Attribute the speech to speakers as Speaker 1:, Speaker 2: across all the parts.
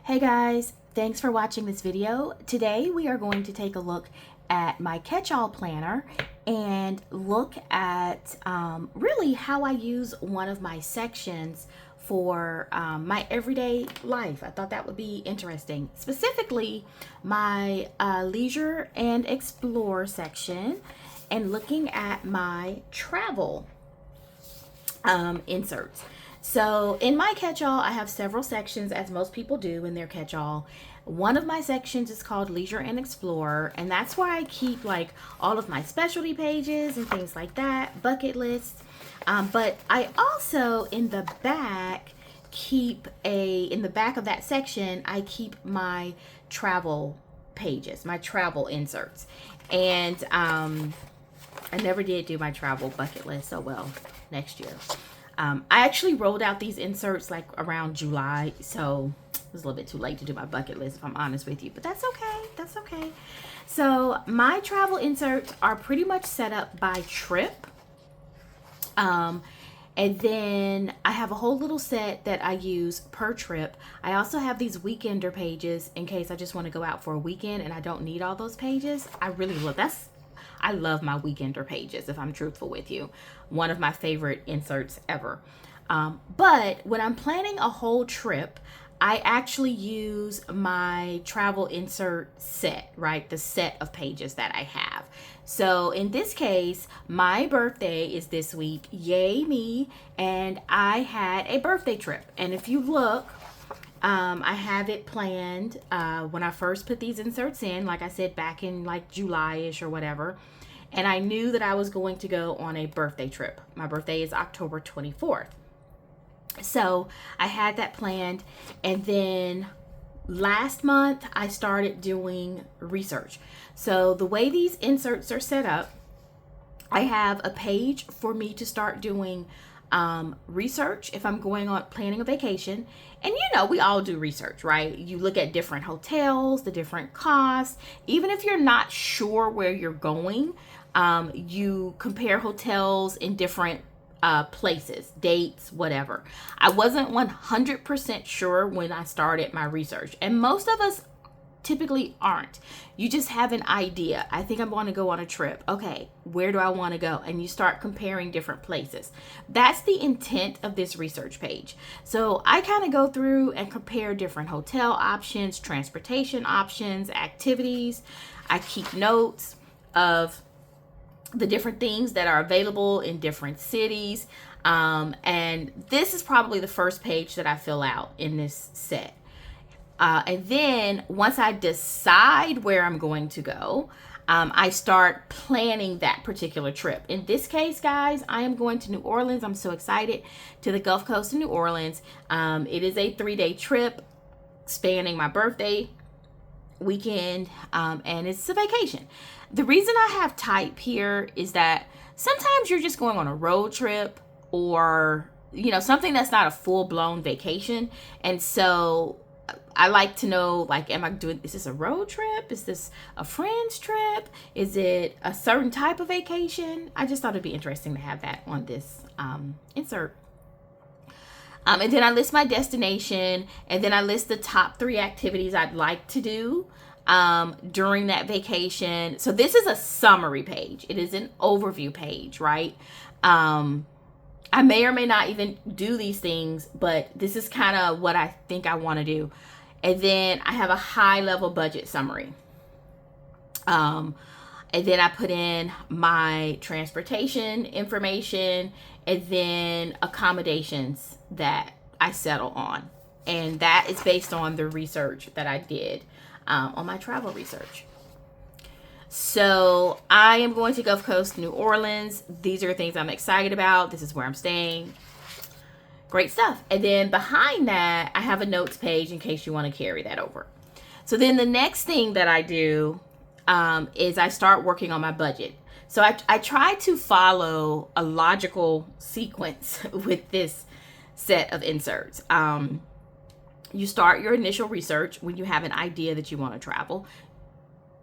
Speaker 1: Hey guys, thanks for watching this video. Today we are going to take a look at my catch-all planner and look at really how I use one of my sections for my everyday life. I thought that would be interesting. Specifically, my leisure and explore section and looking at my travel inserts. So in my catch-all, I have several sections, as most people do in their catch-all. One of my sections is called Leisure and Explore, and that's where I keep like all of my specialty pages and things like that, bucket lists. But I also, in the back, in the back of that section, I keep my travel pages, my travel inserts. And I never did do my travel bucket list, so well, next year. I actually rolled out these inserts like around July, so it was a little bit too late to do my bucket list, if I'm honest with you, but that's okay. That's okay. So my travel inserts are pretty much set up by trip. And then I have a whole little set that I use per trip. I also have these weekender pages in case I just want to go out for a weekend and I don't need all those pages. I love my weekender pages, if I'm truthful with you. One of my favorite inserts ever. But when I'm planning a whole trip, I actually use my travel insert set, right? The set of pages that I have. So in this case, my birthday is this week, yay me, and I had a birthday trip. And if you look, I have it planned when I first put these inserts in, like I said, back in like July-ish or whatever. And I knew that I was going to go on a birthday trip. My birthday is October 24th. So I had that planned. And then last month, I started doing research. So the way these inserts are set up, I have a page for me to start doing research if I'm going on planning a vacation. And you know, we all do research, right? You look at different hotels, the different costs. Even if you're not sure where you're going, you compare hotels in different places, dates, whatever. I wasn't 100% sure when I started my research, and most of us typically aren't. You just have an idea. I think I'm going to go on a trip. Okay, where do I want to go? And you start comparing different places. That's the intent of this research page. So I kind of go through and compare different hotel options, transportation options, activities. I keep notes of the different things that are available in different cities. And this is probably the first page that I fill out in this set. And then once I decide where I'm going to go, I start planning that particular trip. In this case, guys, I am going to New Orleans. I'm so excited, to the Gulf Coast of New Orleans. It is a 3-day trip spanning my birthday weekend, and it's a vacation. The reason I have type here is that sometimes you're just going on a road trip or, you know, something that's not a full-blown vacation. And so I like to know, like, is this a road trip? Is this a friend's trip? Is it a certain type of vacation? I just thought it'd be interesting to have that on this insert. And then I list my destination, and then I list the top 3 activities I'd like to do during that vacation. So this is a summary page. It is an overview page, right? I may or may not even do these things, but this is kind of what I think I want to do. And then I have a high level budget summary. And then I put in my transportation information and then accommodations that I settle on. And that is based on the research that I did on my travel research. So I am going to Gulf Coast, New Orleans. These are the things I'm excited about. This is where I'm staying. Great stuff. And then behind that, I have a notes page in case you want to carry that over. So then the next thing that I do is I start working on my budget. So I try to follow a logical sequence with this set of inserts. You start your initial research when you have an idea that you want to travel.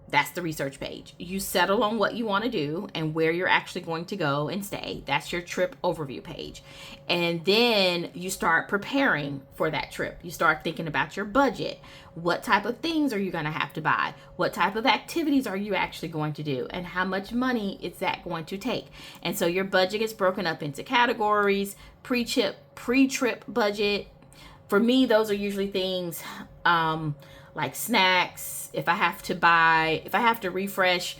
Speaker 1: That's the research page. You settle on what you want to do and where you're actually going to go and stay. That's your trip overview page. And then you start preparing for that trip. You start thinking about your budget. What type of things are you going to have to buy? What type of activities are you actually going to do? And how much money is that going to take? And so your budget is broken up into categories: pre-trip budget. For me, those are usually things like snacks. If I have to refresh,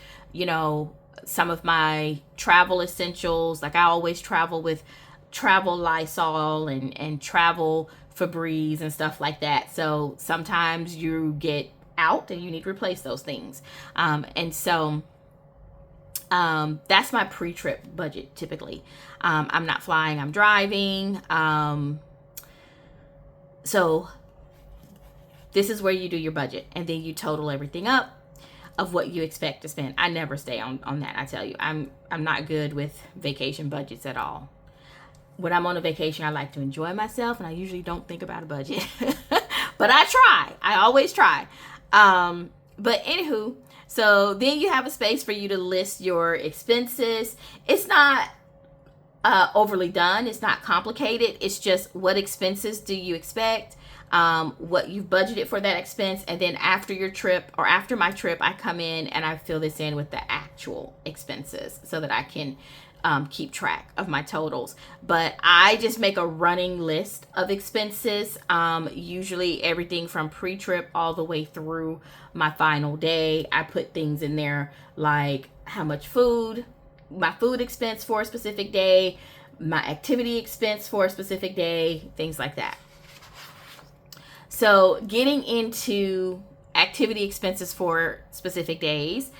Speaker 1: some of my travel essentials, like I always travel with travel Lysol and travel Febreze and stuff like that. So sometimes you get out and you need to replace those things. And so that's my pre-trip budget typically. I'm not flying, I'm driving. So this is where you do your budget, and then you total everything up of what you expect to spend. I never stay on that. I tell you, I'm not good with vacation budgets at all. When I'm on a vacation, I like to enjoy myself, and I usually don't think about a budget. But I try. I always try. But anywho, so then you have a space for you to list your expenses. It's not overly done. It's not complicated. It's just, what expenses do you expect? What you've budgeted for that expense, and then after your trip, or after my trip, I come in and I fill this in with the actual expenses so that I can keep track of my totals. But I just make a running list of expenses, usually everything from pre-trip all the way through my final day. I put things in there like how much food, my food expense for a specific day, my activity expense for a specific day, things like that. So getting into activity expenses for specific days,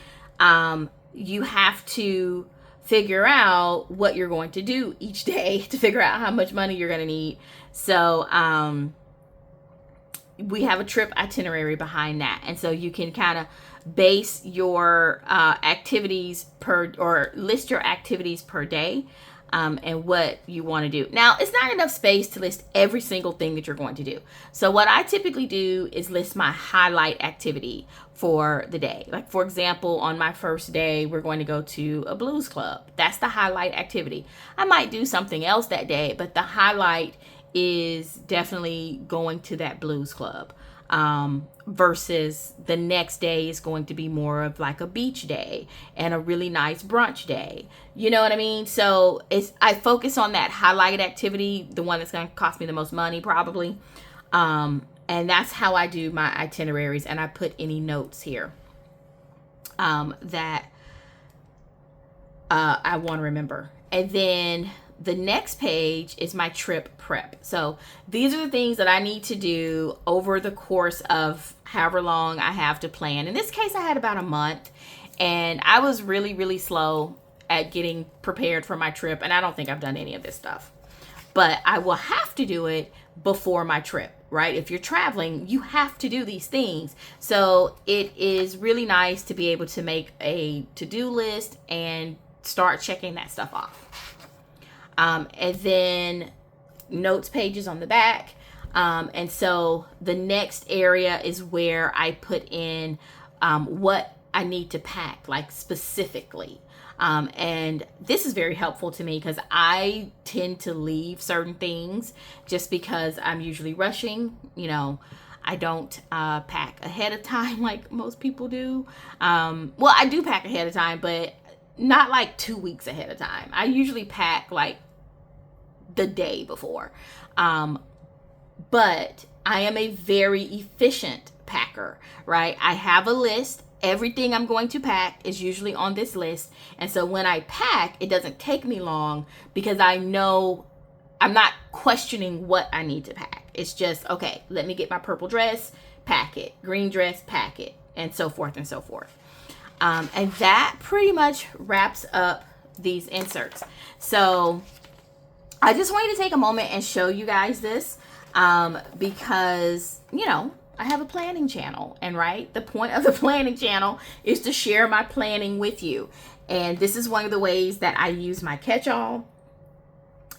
Speaker 1: you have to figure out what you're going to do each day to figure out how much money you're going to need. So we have a trip itinerary behind that. And so you can kind of base your activities or list your activities per day. And what you want to do. Now, it's not enough space to list every single thing that you're going to do. So what I typically do is list my highlight activity for the day. Like, for example, on my first day, we're going to go to a blues club. That's the highlight activity. I might do something else that day, but the highlight is definitely going to that blues club. Versus the next day is going to be more of like a beach day and a really nice brunch day. You know what I mean? So I focus on that highlighted activity, the one that's going to cost me the most money probably. And that's how I do my itineraries, and I put any notes here that I want to remember. And then the next page is my trip prep. So these are the things that I need to do over the course of however long I have to plan. In this case, I had about a month, and I was really, really slow at getting prepared for my trip. And I don't think I've done any of this stuff, but I will have to do it before my trip, right? If you're traveling, you have to do these things. So it is really nice to be able to make a to-do list and start checking that stuff off. And then notes pages on the back. And so the next area is where I put in what I need to pack, like specifically. And this is very helpful to me because I tend to leave certain things just because I'm usually rushing. I don't pack ahead of time like most people do. Well, I do pack ahead of time, but not like 2 weeks ahead of time. I usually pack like the day before. But I am a very efficient packer, right? I have a list. Everything I'm going to pack is usually on this list. And so when I pack, it doesn't take me long because I know I'm not questioning what I need to pack. It's just, okay, let me get my purple dress, pack it, green dress, pack it, and so forth and so forth. And that pretty much wraps up these inserts. So I just wanted to take a moment and show you guys this because, I have a planning channel, and right, the point of the planning channel is to share my planning with you. And this is one of the ways that I use my catch-all,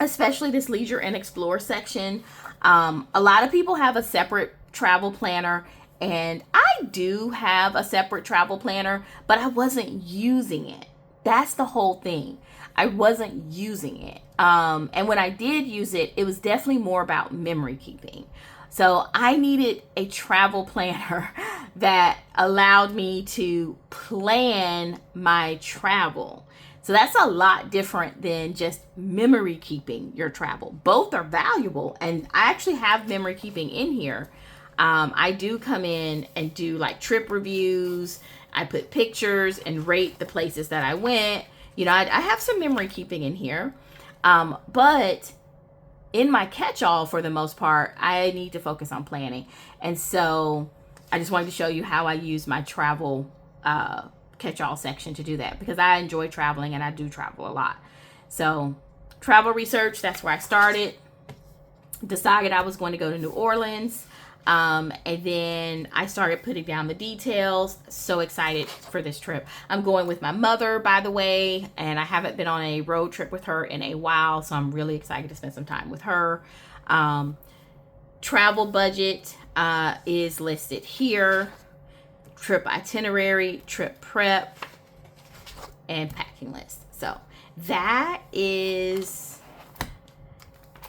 Speaker 1: especially this leisure and explore section. A lot of people have a separate travel planner, and I do have a separate travel planner, but I wasn't using it. That's the whole thing. I wasn't using it. And when I did use it, it was definitely more about memory keeping. So I needed a travel planner that allowed me to plan my travel. So that's a lot different than just memory keeping your travel. Both are valuable, and I actually have memory keeping in here. I do come in and do like trip reviews. I put pictures and rate the places that I went. You know, I have some memory keeping in here. But in my catch-all, for the most part, I need to focus on planning. And so I just wanted to show you how I use my travel catch-all section to do that, because I enjoy traveling and I do travel a lot. So travel research, that's where I started. Decided I was going to go to New Orleans. And then I started putting down the details. So excited for this trip. I'm going with my mother, by the way, and I haven't been on a road trip with her in a while, so I'm really excited to spend some time with her. Travel budget is listed here. Trip itinerary, trip prep, and packing list. So that is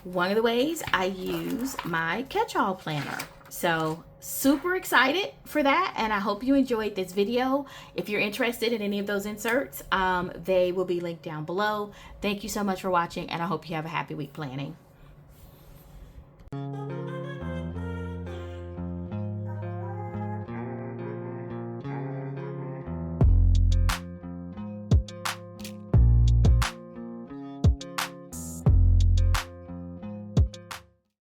Speaker 1: one of the ways I use my catch-all planner. So super excited for that, and I hope you enjoyed this video. If you're interested in any of those inserts, they will be linked down below. Thank you so much for watching, and I hope you have a happy week planning.